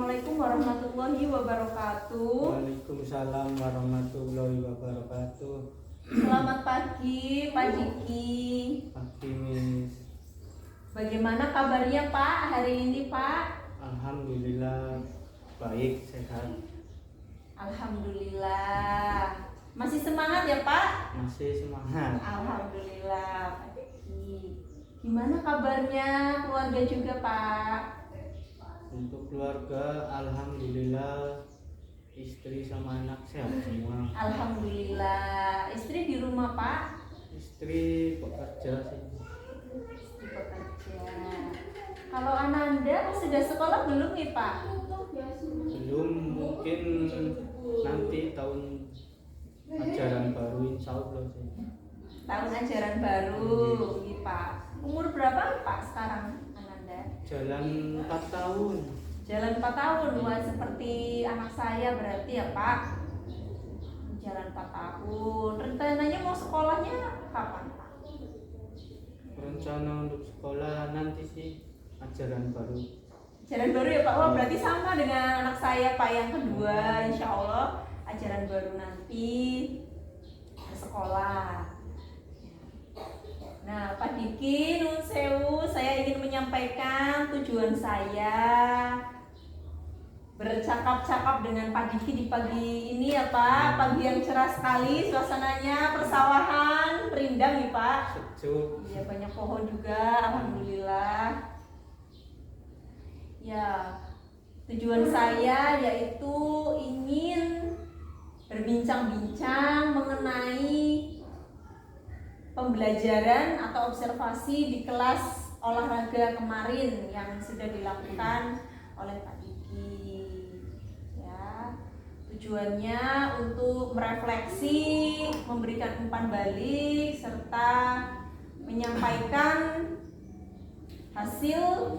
Assalamualaikum warahmatullahi wabarakatuh. Waalaikumsalam warahmatullahi wabarakatuh. Selamat pagi Pak Diki. Pagi Miss. Bagaimana kabarnya Pak hari ini Pak? Alhamdulillah baik, sehat. Alhamdulillah. Masih semangat ya Pak? Masih semangat. Alhamdulillah Pak Diki. Gimana kabarnya keluarga juga Pak? Untuk keluarga alhamdulillah, istri sama anak sehat semua. Alhamdulillah. Istri di rumah Pak? Istri bekerja sih. Istri bekerja. Kalau Ananda sudah sekolah belum nih Pak? Belum, mungkin nanti tahun ajaran baru insya Allah sih. Tahun ajaran baru nih Pak. Umur berapa Pak sekarang Ananda? Jalan 4 tahun. Jalan 4 tahun. Wah, seperti anak saya berarti ya Pak. Jalan 4 tahun. Rencananya mau sekolahnya kapan Pak? Rencana untuk sekolah nanti sih ajaran baru. Ajaran baru ya Pak. Wah, berarti sama dengan anak saya Pak yang kedua. Insya Allah ajaran baru nanti sekolah. Nah, Pak Diki, nun sewu, saya ingin menyampaikan tujuan saya bercakap-cakap dengan Pak Diki di pagi ini ya Pak. Pagi yang cerah sekali, suasananya persawahan, rindang nih Pak. Sejuk. Iya, banyak pohon juga, alhamdulillah. Ya, tujuan saya yaitu ingin berbincang-bincang mengenai pembelajaran atau observasi di kelas olahraga kemarin yang sudah dilakukan oleh Pak Diki. Ya, tujuannya untuk merefleksi, memberikan umpan balik serta menyampaikan hasil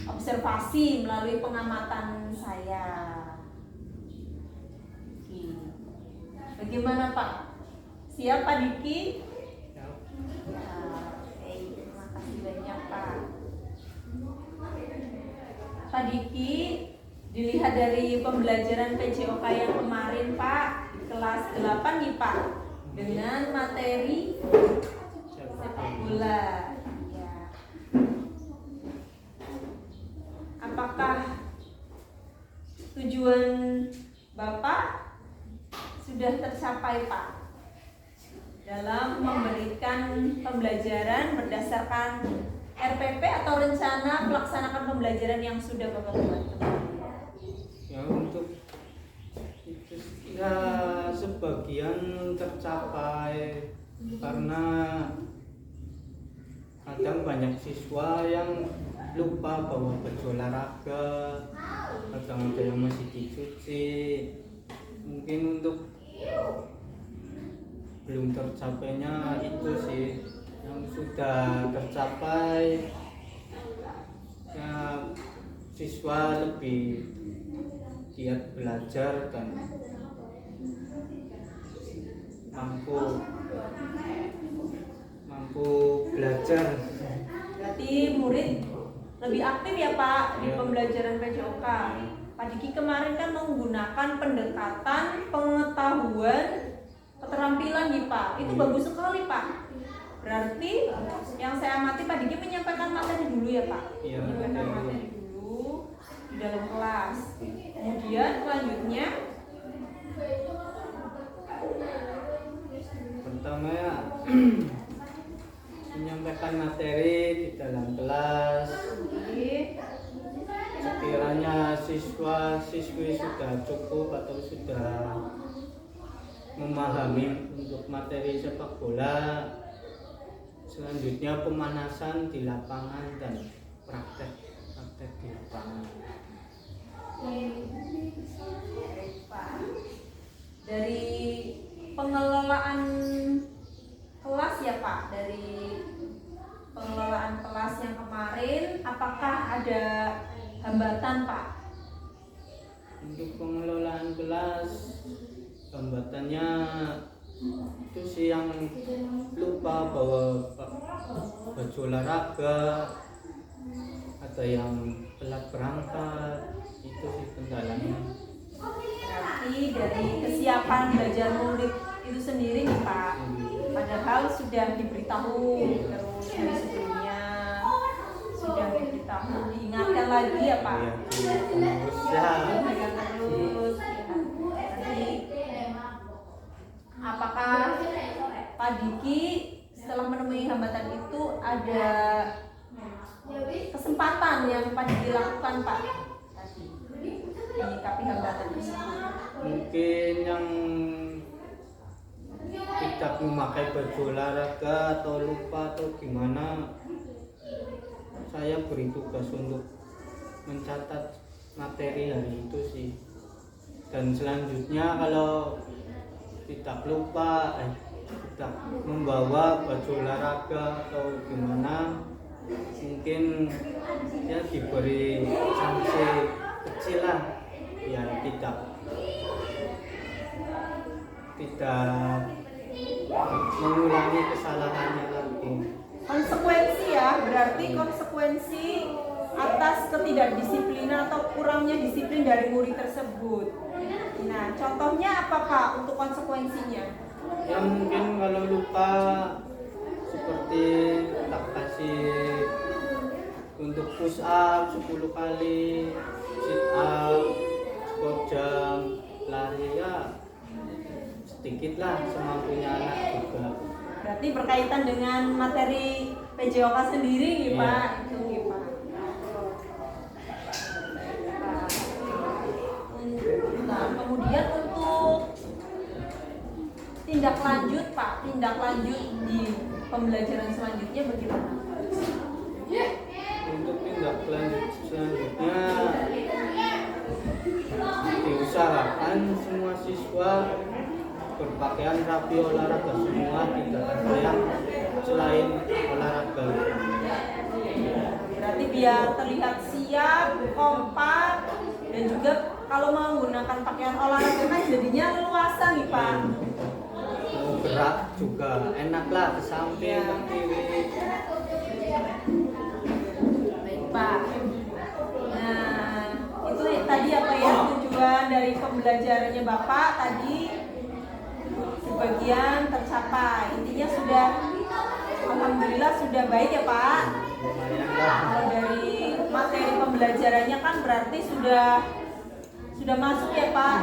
observasi melalui pengamatan saya. Oke. Bagaimana Pak? Siap Pak Diki? Terima kasih banyak Pak. Pak Diki, dilihat dari pembelajaran PJOK yang kemarin Pak di kelas 8 nih Pak, dengan materi sepak bola. Ya. Apakah tujuan Bapak sudah tercapai Pak dalam memberikan pembelajaran berdasarkan RPP atau rencana melaksanakan pembelajaran yang sudah Bapak buat? Ya, untuk itu ya sebagian tercapai karena kadang banyak siswa yang lupa bawa baju olahraga, kadang ada yang masih dicuci. Mungkin untuk belum tercapainya itu sih. Yang sudah tercapai ya, siswa lebih giat belajar dan mampu belajar. Berarti murid lebih aktif ya Pak di Ya. pembelajaran PJOK. Pak Diki kemarin kan menggunakan pendekatan pengetahuan keterampilan nih Pak. Itu bagus sekali Pak. Berarti yang saya amati Pak Diki menyampaikan materi dulu ya Pak. Iya, Menyampaikan materi dulu di dalam kelas. Kemudian selanjutnya pertama ya menyampaikan materi di dalam kelas. Sekiranya siswa-siswi sudah cukup atau sudah memahami untuk materi sepak bola, selanjutnya pemanasan di lapangan dan praktek di lapangan. Pak, dari pengelolaan kelas ya Pak, dari pengelolaan kelas yang kemarin, apakah ada hambatan Pak? Untuk pengelolaan kelas, hambatannya itu sih yang lupa bawa baju olahraga, ada yang telat berangkat, itu sih padahal sudah diberitahu terus dari sebelumnya, sudah diberitahu, diingatkan lagi ya Pak. Iya, terus ya. Diingatkan terus ya. Nanti apakah Pak Diki setelah menemui hambatan itu ada kesempatan yang Pak Diki lakukan Pak tadi menyikapi hambatan tersebut? Mungkin yang tidak memakai baju olahraga atau lupa atau gimana, saya beri tugas untuk mencatat materi hari itu sih. Dan selanjutnya kalau tidak lupa tidak membawa baju olahraga atau gimana, mungkin ya diberi sanksi kecil lah biar tidak mengulangi kesalahannya lagi. Konsekuensi ya, berarti konsekuensi atas ketidakdisiplinan atau kurangnya disiplin dari murid tersebut. Nah, contohnya apa Pak untuk konsekuensinya? Ya mungkin kalau lupa seperti tak kasih untuk push up 10 kali, sit up, squat jump, lari ya sedikit lah semampunya anak juga. Berarti berkaitan dengan materi PJOK sendiri nih Iya. Pak, itu nih Pak. Nah, kemudian untuk tindak lanjut Pak, tindak lanjut di pembelajaran selanjutnya bagaimana? Untuk tindak lanjut selanjutnya diusahakan semua siswa berpakaian rapi olahraga semua, tidak ada yang selain olahraga. Berarti biar terlihat siap, kompak, dan juga kalau menggunakan pakaian olahraga kan jadinya leluasa nih Pak. Mau gerak juga enak lah, ke samping, ke kiri. Baik Pak. Nah, itu tadi apa ya tujuan dari pembelajarannya Bapak tadi sebagian tercapai. Intinya sudah, alhamdulillah sudah baik ya Pak. Lumayan lah. Kalau dari materi pembelajarannya kan berarti sudah masuk ya Pak.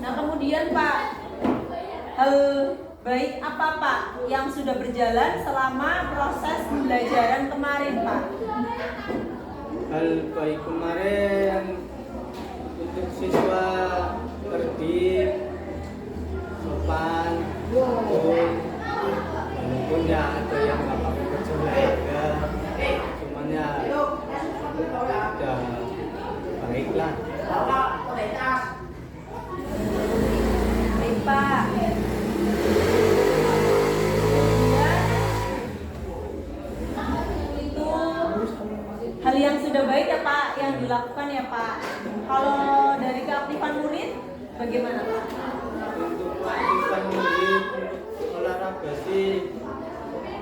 Nah kemudian Pak, hal baik apa Pak yang sudah berjalan selama proses pembelajaran kemarin Pak? Hal baik kemarin untuk siswa tertib, sopan, rukun, walaupun ya ada yang nggak pakai baju olahraga, cuman ya udah baik lah. Baik Pak. Itu hal yang sudah baik ya Pak yang dilakukan ya Pak. Kalau dari keaktifan murid bagaimana Pak? Untuk aktifan murid olahraga sih,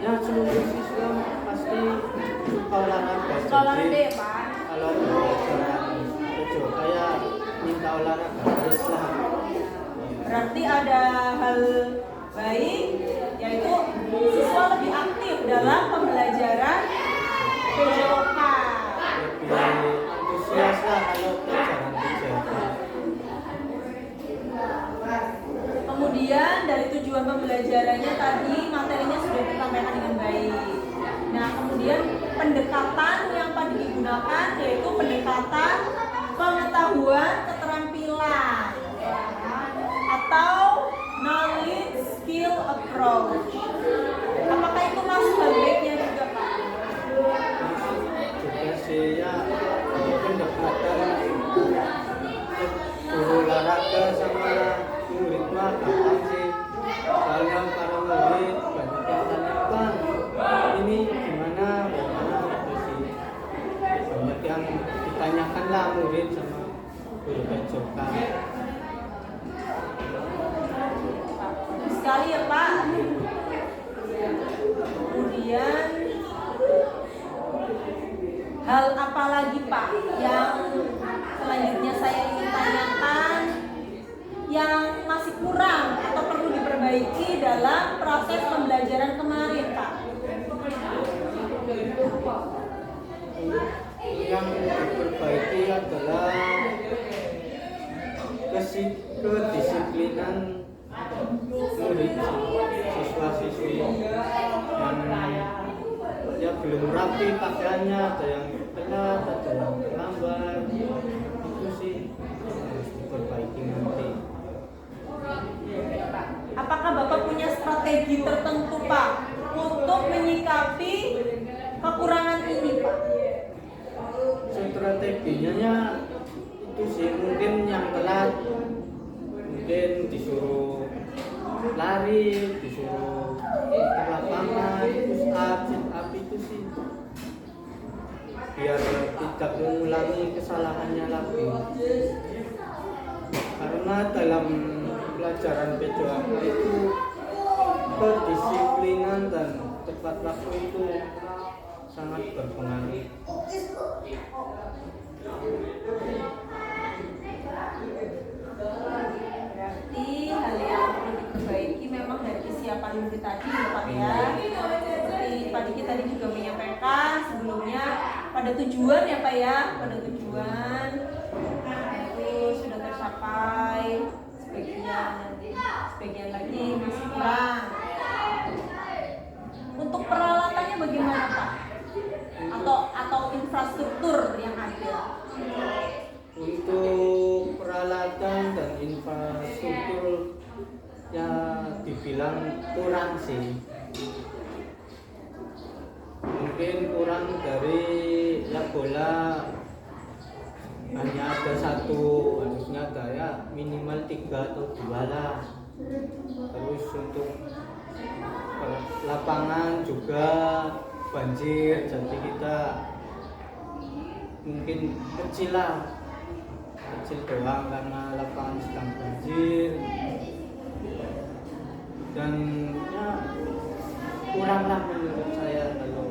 ya seluruh siswa pasti suka olahraga. Suka olahraga Jadi, ya Pak. kalau pelajaran itu kayak minta olahraga terus lah. Berarti ada hal baik yaitu siswa lebih aktif dalam pembelajaran PJOK. Lebih antusias lah kalau pelajaran PJOK. Kemudian dari tujuan pembelajarannya tadi materinya sudah disampaikan dengan baik. Nah kemudian pendekatan yang Pak digunakan yaitu pendekatan pengetahuan keterampilan atau knowledge skill approach. Apakah itu masuk hal baiknya juga Pak? Juga sih ya pendekatan guru olahraga sama murid mah gampang sih. Soalnya para murid banyak yang tanya, Bang, ini gimana gitu sih. Banyak yang ditanyakan lah murid sama guru PJOK. Bagus sekali ya Pak. Kemudian hal apa lagi Pak yang selanjutnya saya ingin tanyakan yang masih kurang atau perlu diperbaiki dalam proses pembelajaran kemarin, Pak? Yang diperbaiki adalah kedisiplinan murid siswa-siswi yang ya belum rapi pakaiannya, ada yang telat, ada yang terlambat. Itu sih harus diperbaiki nanti. Apakah Bapak punya strategi tertentu, Pak, untuk menyikapi kekurangan ini, Pak? Strateginya itu sih mungkin yang telat mungkin disuruh lari, disuruh ke lapangan, push up, sit up itu sih biar tidak mengulangi kesalahannya lagi. Karena dalam pelajaran PJOK itu kedisiplinan dan tepat waktu itu sangat berpengaruh. Berarti hal yang perlu diperbaiki memang dari kesiapan murid tadi, ya, Pak, ya. Seperti Pak Diki tadi juga menyampaikan sebelumnya pada tujuan, ya, Pak, ya, pada tujuan itu sudah tercapai sebagian lagi masih kurang. Untuk peralatannya bagaimana, Pak? Atau infrastruktur yang ada? Untuk peralatan dan infrastruktur ya dibilang kurang sih. Mungkin kurang dari ya bola hanya ada satu, harusnya ada ya minimal 3 atau 2 lah. Terus untuk lapangan juga banjir, jadi kita mungkin kecil doang karena lapangan sedang banjir, dan ya kurang lah menurut saya kalau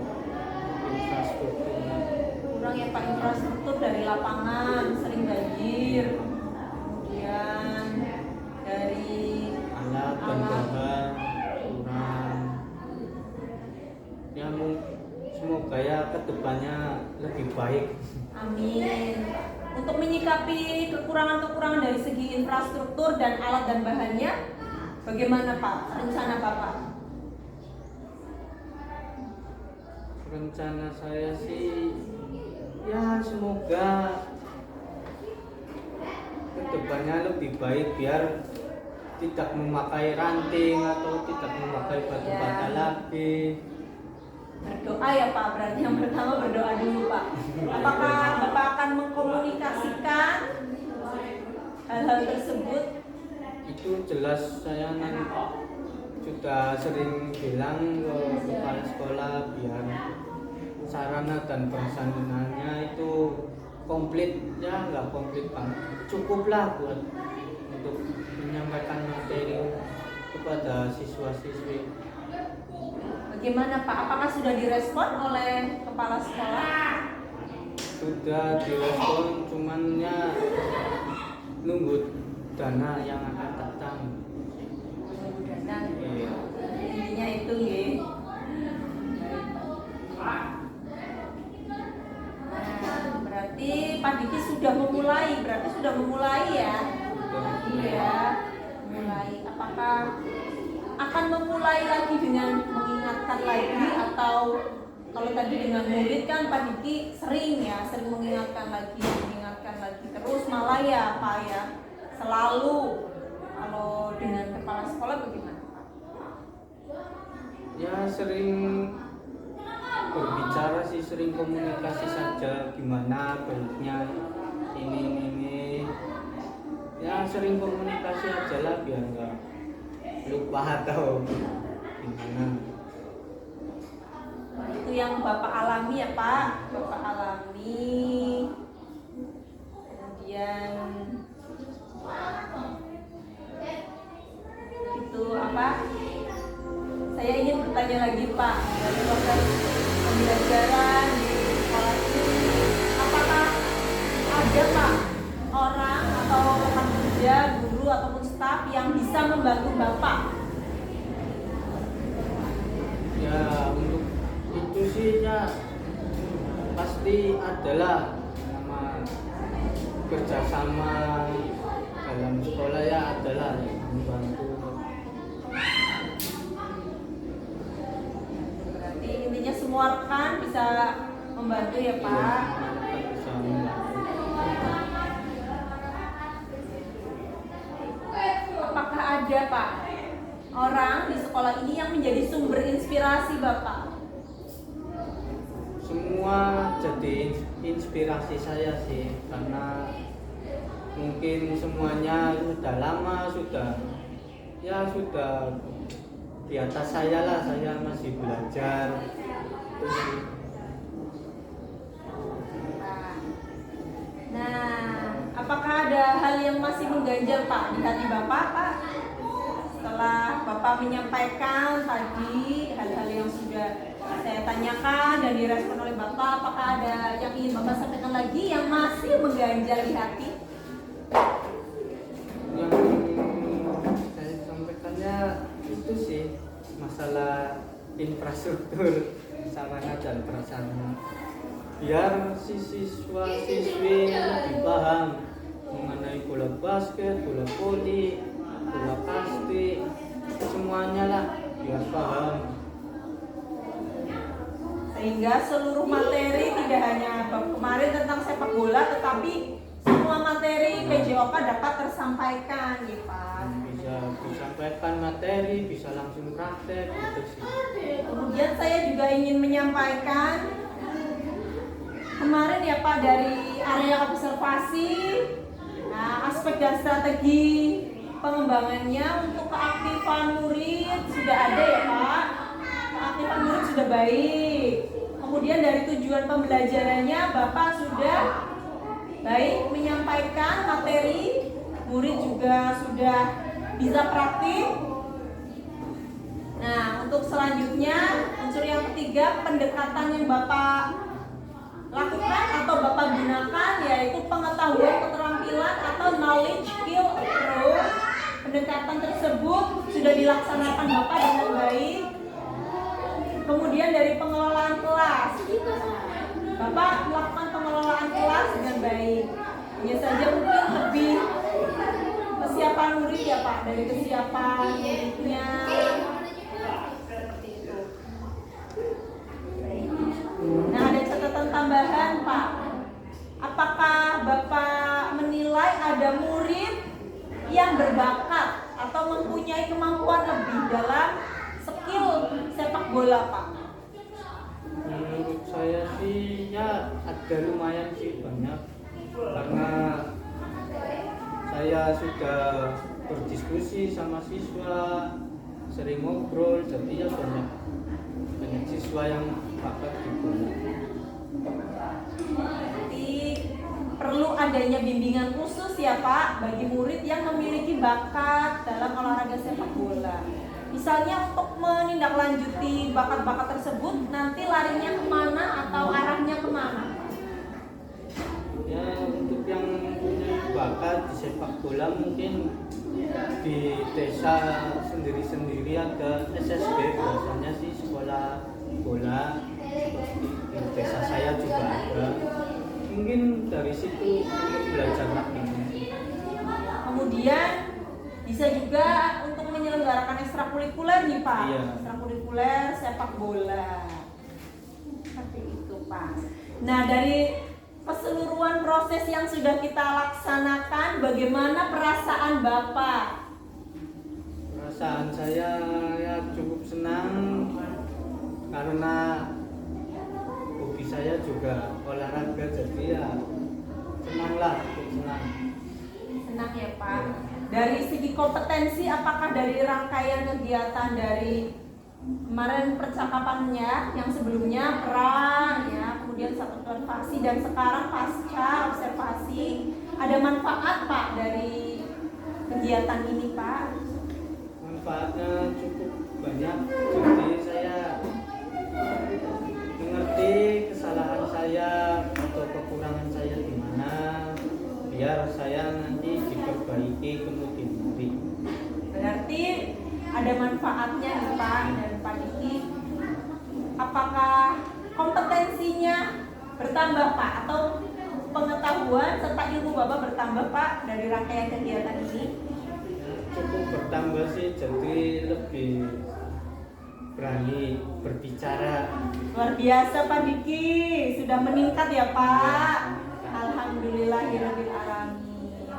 infrastrukturnya. Kurang, ya, Pak, infrastruktur dari lapangan sering banjir, kemudian dari alat dan bahan kurang. Ya semoga ya kedepannya lebih baik. Amin. Untuk menyikapi kekurangan-kekurangan dari segi infrastruktur dan alat dan bahannya, bagaimana, Pak, rencana Bapak? Rencana saya sih ya semoga kedepannya lebih baik, biar tidak memakai ranting atau tidak memakai batu bata lagi. Berdoa, ya, Pak, berarti yang pertama berdoa dulu, Pak. Apakah Bapak akan mengkomunikasikan hal-hal tersebut? Itu jelas saya nanti sudah sering bilang ke kepala sekolah biar sarana dan prasarananya itu komplit, ya nggak komplit banget, cukuplah buat untuk menyampaikan materi kepada siswa-siswi. Bagaimana, Pak? Apakah sudah direspon oleh kepala sekolah? Sudah direspon, cuman ya nunggu dana yang akan datang. Dan Iya. intinya itu, ya. Nah, berarti Pak Diki sudah memulai, ya? Iya, mulai. Apakah akan memulai lagi dengan mengingatkan lagi, atau kalau tadi dengan murid kan Pak Diki sering mengingatkan lagi terus, malah ya, Pak, ya, selalu. Kalau dengan kepala sekolah bagaimana, Pak? Ya sering berbicara sih, sering komunikasi saja, gimana baiknya ini. Ya sering komunikasi aja lah biar nggak lupa atau gimana. Itu yang Bapak alami, ya, Pak. Bapak alami. Kemudian itu apa? Saya ingin bertanya lagi, Pak, dari proses pembelajaran di sekolah ini, apakah ada, Pak, orang atau rekan kerja, guru ataupun pasti adalah nama kerjasama dalam sekolah ya, adalah yang membantu. Berarti intinya semua rekan bisa membantu ya Pak. Bisa membantu. Apakah ada Pak orang di sekolah ini yang menjadi sumber inspirasi Bapak? Semua jadi inspirasi saya sih, karena mungkin semuanya sudah lama, sudah di atas saya lah, saya masih belajar. Nah, apakah ada hal yang masih mengganjal Pak di hati Bapak Pak? Setelah Bapak menyampaikan tadi hal-hal yang sudah saya tanyakan dan direspon oleh Bapak, apakah ada yang ingin Bapak sampaikan lagi yang masih mengganjal di hati? Yang saya sampaikannya itu sih masalah infrastruktur sarana dan prasarana, biar si siswa-siswi lebih paham mengenai bola basket, bola voli, bola kasti, semuanya lah biar paham. Sehingga seluruh materi tidak hanya bab kemarin tentang sepak bola, tetapi semua materi PJOK dapat tersampaikan ya Pak. Bisa disampaikan materi, bisa langsung praktek gitu sih. Kemudian saya juga ingin menyampaikan kemarin ya Pak, dari area observasi, nah, aspek dan strategi pengembangannya untuk keaktifan murid sudah ada ya Pak. Keaktifan murid sudah baik. Kemudian dari tujuan pembelajarannya Bapak sudah baik menyampaikan materi, murid juga sudah bisa praktik. Nah, untuk selanjutnya unsur yang ketiga, pendekatan yang Bapak lakukan atau Bapak gunakan yaitu pengetahuan, keterampilan atau knowledge skill approach. Pendekatan tersebut sudah dilaksanakan Bapak dengan baik. Kemudian dari pengelolaan kelas, Bapak melakukan pengelolaan kelas dengan baik. Hanya saja mungkin lebih kesiapan murid ya Pak, dari kesiapan muridnya. Nah, ada catatan tambahan Pak. Apakah Bapak menilai ada murid yang berbakat atau mempunyai kemampuan lebih dalam skill sepak bola Pak? Menurut saya sih ya ada, lumayan sih, banyak, karena saya sudah berdiskusi sama siswa, sering ngobrol, jadi ya banyak siswa yang bakat di bola. Jadi perlu adanya bimbingan khusus ya Pak bagi murid yang memiliki bakat dalam olahraga sepak bola. Misalnya untuk menindaklanjuti bakat-bakat tersebut, nanti larinya kemana atau arahnya kemana? Ya, untuk yang punya bakat di sepak bola mungkin di desa sendiri-sendiri ada SSB, biasanya sih sekolah bola, di desa saya juga ada. Mungkin dari situ untuk belajar lagi. Kemudian bisa juga untuk menyelenggarakan ekstrakurikuler nih Pak. Iya. Ekstrakurikuler sepak bola. Seperti itu Pak. Nah, dari keseluruhan proses yang sudah kita laksanakan, bagaimana perasaan Bapak? Perasaan saya ya cukup senang, karena hobi saya juga olahraga, jadi ya senanglah, senang. Senang ya Pak. Dari segi kompetensi, apakah dari rangkaian kegiatan dari kemarin percakapannya yang sebelumnya perang ya, kemudian satu observasi dan sekarang pasca observasi, ada manfaat Pak dari kegiatan ini Pak? Manfaatnya cukup banyak, jadi saya mengerti kesalahan saya atau kekurangan saya di mana, biar saya nanti diperbaiki kemudian hari. Berarti ada manfaatnya nih Pak dan Pak Diki. Apakah kompetensinya bertambah Pak, atau pengetahuan serta ilmu Bapak bertambah Pak dari rangkaian kegiatan ini? Cukup bertambah sih, jadi lebih berani berbicara. Luar biasa Pak Diki, sudah meningkat ya Pak. Alhamdulillahirabbil alamin.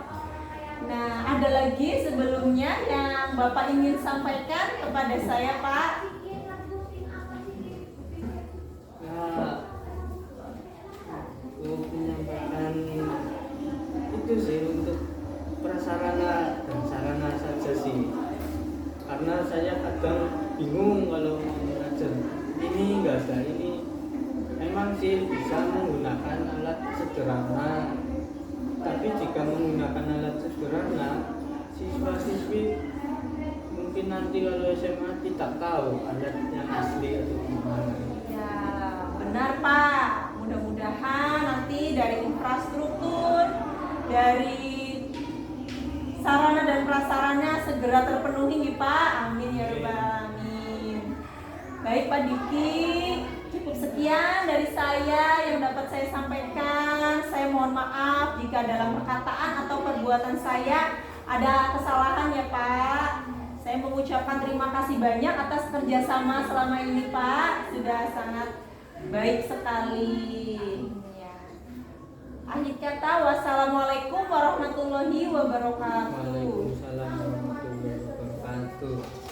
Nah, ada lagi sebelumnya yang Bapak ingin sampaikan kepada saya Pak? Ya, untuk menyampaikan itu sih, untuk prasarana dan sarana saja sih, karena saya kadang bingung kalau mau mengajar ini enggak ada ini. Memang sih bisa menggunakan alat sederhana, tapi jika menggunakan alat sederhana, siswa-siswi mungkin nanti kalau SMA tidak tahu alat yang asli atau gimana. Ya, benar Pak. Mudah-mudahan nanti dari infrastruktur, dari sarana dan prasarana segera terpenuhi nih Pak. Amin ya rabbal alamin. Baik Pak Diki, cukup sekian dari saya yang dapat saya sampaikan. Saya mohon maaf jika dalam perkataan atau perbuatan saya ada kesalahan ya Pak. Saya mengucapkan terima kasih banyak atas kerjasama selama ini Pak. Sudah sangat baik sekali. Ya. Akhir kata, wassalamualaikum warahmatullahi wabarakatuh. Waalaikumsalam warahmatullahi wabarakatuh.